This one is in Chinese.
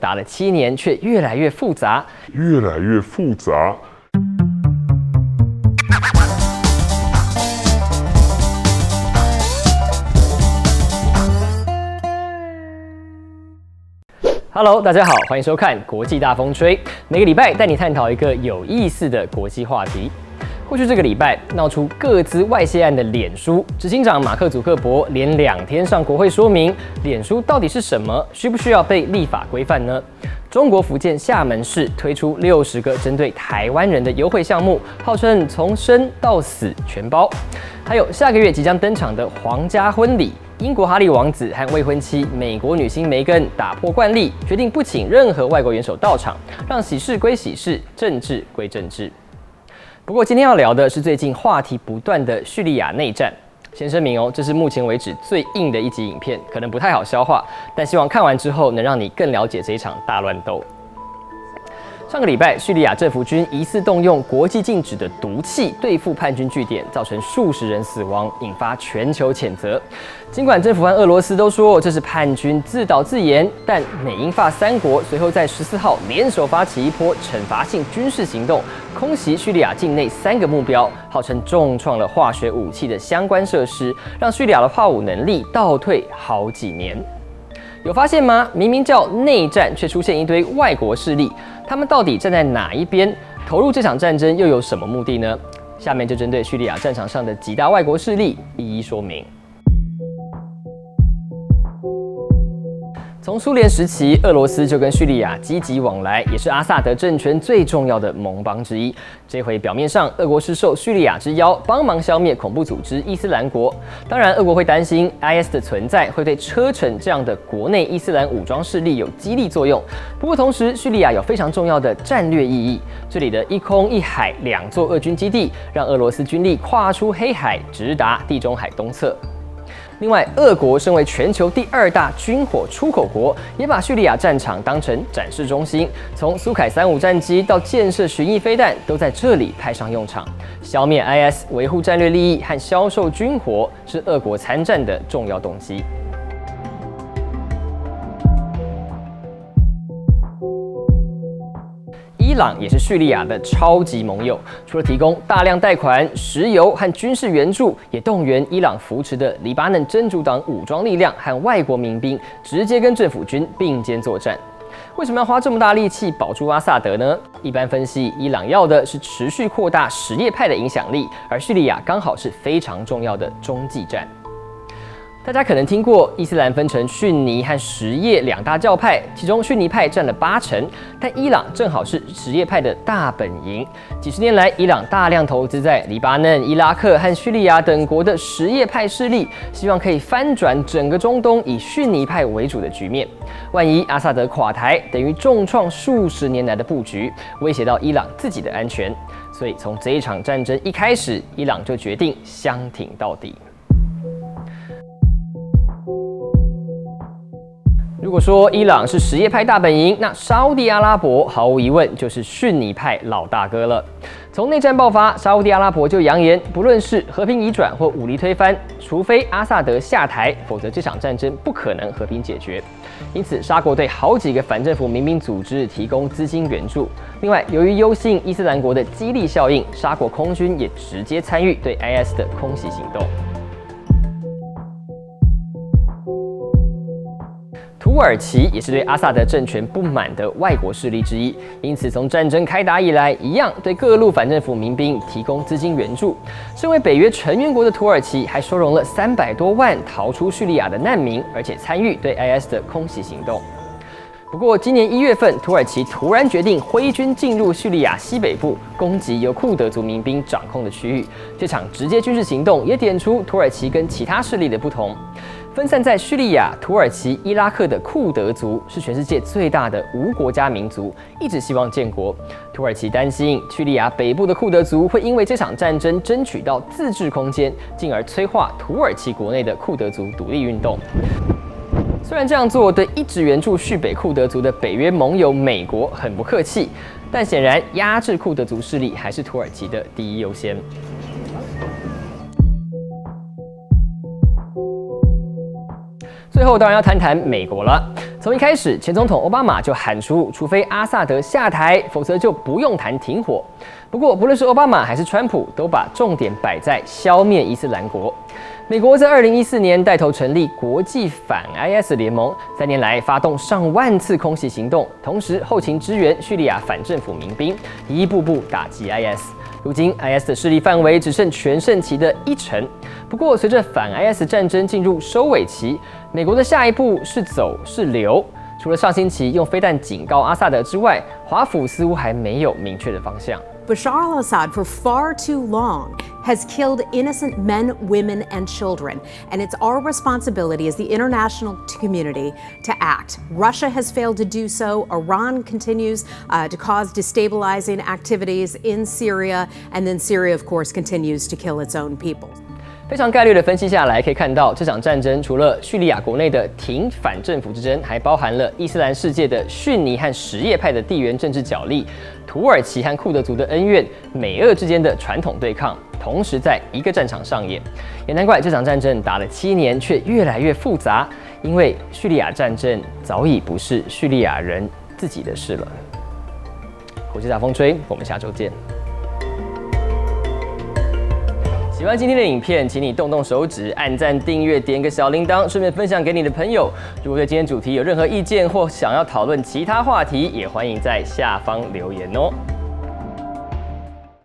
打了7年，却越来越复杂。Hello， 大家好，欢迎收看国际大风吹。每个礼拜带你探讨一个有意思的国际话题。过去这个礼拜闹出个资外泄案的脸书，执行长马克·祖克伯连2天上国会说明，脸书到底是什么，需不需要被立法规范呢？中国福建厦门市推出60个针对台湾人的优惠项目，号称从生到死全包。还有下个月即将登场的皇家婚礼。英国哈利王子和未婚妻美国女星梅根打破惯例，决定不请任何外国元首到场，让喜事归喜事，政治归政治。不过今天要聊的是最近话题不断的叙利亚内战。先声明哦，这是目前为止最硬的一集影片，可能不太好消化，但希望看完之后能让你更了解这一场大乱斗。上个礼拜，叙利亚政府军疑似动用国际禁止的毒气对付叛军据点，造成数十人死亡，引发全球谴责。尽管政府和俄罗斯都说这是叛军自导自演，但美英法3国随后在14号联手发起一波惩罚性军事行动，空袭叙利亚境内3个目标，号称重创了化学武器的相关设施，让叙利亚的化武能力倒退好几年。有发现吗？明明叫内战，却出现一堆外国势力，他们到底站在哪一边？投入这场战争又有什么目的呢？下面就针对叙利亚战场上的几大外国势力一一说明。从苏联时期，俄罗斯就跟叙利亚积极往来，也是阿萨德政权最重要的盟邦之一。这回表面上，俄国是受叙利亚之邀，帮忙消灭恐怖组织伊斯兰国。当然，俄国会担心 IS 的存在会对车臣这样的国内伊斯兰武装势力有激励作用。不过，同时叙利亚有非常重要的战略意义，这里的一空一海2座俄军基地，让俄罗斯军力跨出黑海，直达地中海东侧。另外，俄国身为全球第2大军火出口国，也把叙利亚战场当成展示中心，从苏凯35战机到建设巡弋飞弹，都在这里派上用场。消灭 IS、维护战略利益和销售军火，是俄国参战的重要动机。伊朗也是叙利亚的超级盟友，除了提供大量贷款、石油和军事援助，也动员伊朗扶持的黎巴嫩真主党武装力量和外国民兵，直接跟政府军并肩作战。为什么要花这么大力气保住阿萨德呢？一般分析，伊朗要的是持续扩大什叶派的影响力，而叙利亚刚好是非常重要的中继站。大家可能听过伊斯兰分成逊尼和什叶2大教派，其中逊尼派占了80%，但伊朗正好是什叶派的大本营。几十年来，伊朗大量投资在黎巴嫩、伊拉克和叙利亚等国的什叶派势力，希望可以翻转整个中东以逊尼派为主的局面。万一阿萨德垮台，等于重创数十年来的布局，威胁到伊朗自己的安全。所以从这一场战争一开始，伊朗就决定相挺到底。如果说伊朗是什叶派大本营，那沙烏地阿拉伯毫无疑问就是逊尼派老大哥了。从内战爆发，沙烏地阿拉伯就扬言，不论是和平移转或武力推翻，除非阿萨德下台，否则这场战争不可能和平解决。因此，沙国对好几个反政府民兵组织提供资金援助。另外，由于忧心伊斯兰国的激励效应，沙国空军也直接参与对 IS 的空袭行动。土耳其也是对阿萨德政权不满的外国势力之一，因此从战争开打以来，一样对各路反政府民兵提供资金援助。身为北约成员国的土耳其，还收容了300多万逃出叙利亚的难民，而且参与对 IS 的空袭行动。不过，今年1月份，土耳其突然决定挥军进入叙利亚西北部，攻击由库德族民兵掌控的区域。这场直接军事行动也点出土耳其跟其他势力的不同。分散在叙利亚、土耳其、伊拉克的库德族是全世界最大的无国家民族，一直希望建国。土耳其担心叙利亚北部的库德族会因为这场战争争取到自治空间，进而催化土耳其国内的库德族独立运动。虽然这样做对一直援助叙北库德族的北约盟友美国很不客气，但显然压制库德族势力还是土耳其的第一优先。最后当然要谈谈美国了。从一开始，前总统奥巴马就喊出，除非阿萨德下台，否则就不用谈停火。不过，不论是奥巴马还是川普，都把重点摆在消灭伊斯兰国。美国在2014年带头成立国际反 IS 联盟，3年来发动上万次空袭行动，同时后勤支援叙利亚反政府民兵，一步步打击 IS。如今 IS 的势力范围只剩全盛期的1成。不过，随着反 IS 战争进入收尾期，美国的下一步是走是留？除了上星期用飞弹警告阿萨德之外，华府似乎还没有明确的方向。Bashar al-Assad, for far too long, has killed innocent men, women, and children. And it's our responsibility as the international community to act. Russia has failed to do so. Iran continues to cause destabilizing activities in Syria. And then Syria, of course, continues to kill its own people. 非常概略的分析下来，可以看到这场战争除了叙利亚国内的挺反政府之争，还包含了伊斯兰世界的逊尼和什叶派的地缘政治角力，土耳其和库德族的恩怨，美俄之间的传统对抗，同时在一个战场上演。也难怪这场战争打了7年，却越来越复杂，因为叙利亚战争早已不是叙利亚人自己的事了。国际大风吹，我们下周见。喜欢今天的影片，请你动动手指，按赞、订阅、点个小铃铛，顺便分享给你的朋友。如果对今天主题有任何意见或想要讨论其他话题，也欢迎在下方留言哦。